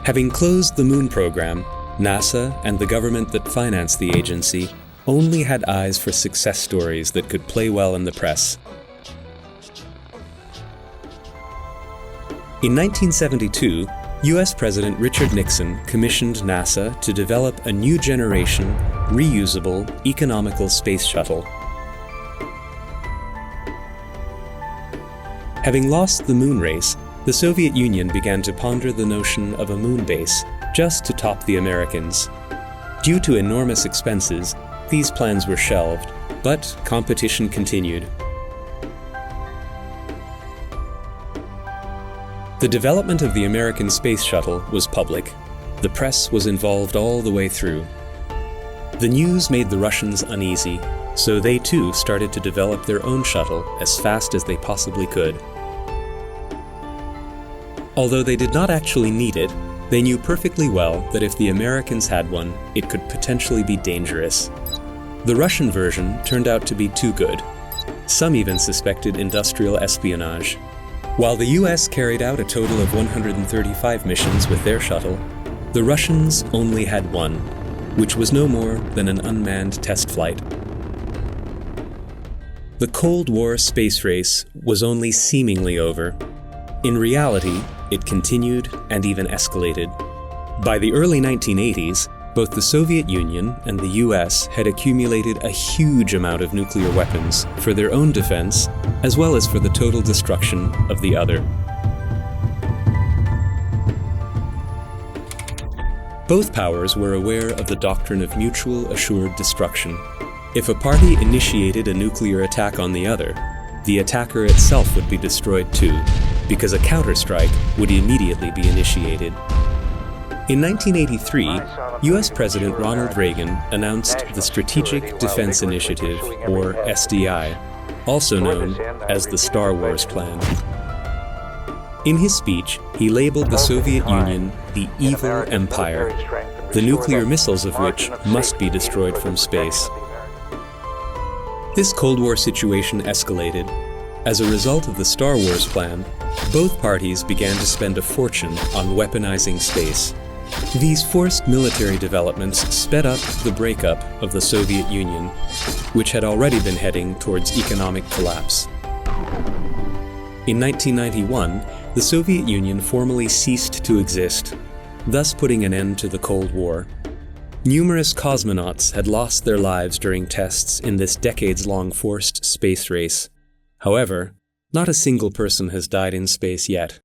Having closed the moon program, NASA and the government that financed the agency only had eyes for success stories that could play well in the press. In 1972, US President Richard Nixon commissioned NASA to develop a new generation, reusable, economical space shuttle. Having lost the moon race, the Soviet Union began to ponder the notion of a moon base, just to top the Americans. Due to enormous expenses, these plans were shelved, but competition continued. The development of the American space shuttle was public. The press was involved all the way through. The news made the Russians uneasy, so they too started to develop their own shuttle as fast as they possibly could. Although they did not actually need it, they knew perfectly well that if the Americans had one, it could potentially be dangerous. The Russian version turned out to be too good. Some even suspected industrial espionage. While the US carried out a total of 135 missions with their shuttle, the Russians only had one, which was no more than an unmanned test flight. The Cold War space race was only seemingly over. In reality, it continued and even escalated. By the early 1980s, both the Soviet Union and the US had accumulated a huge amount of nuclear weapons for their own defense, as well as for the total destruction of the other. Both powers were aware of the doctrine of mutual assured destruction. If a party initiated a nuclear attack on the other, the attacker itself would be destroyed too, because a counterstrike would immediately be initiated. In 1983, US President Ronald Reagan announced the Strategic Defense Initiative, or SDI, also known as the Star Wars Plan. In his speech, he labeled the Soviet Union the evil empire, the nuclear missiles of which must be destroyed from space. This Cold War situation escalated. As a result of the Star Wars Plan, both parties began to spend a fortune on weaponizing space. These forced military developments sped up the breakup of the Soviet Union, which had already been heading towards economic collapse. In 1991, the Soviet Union formally ceased to exist, thus putting an end to the Cold War. Numerous cosmonauts had lost their lives during tests in this decades-long forced space race. However, not a single person has died in space yet.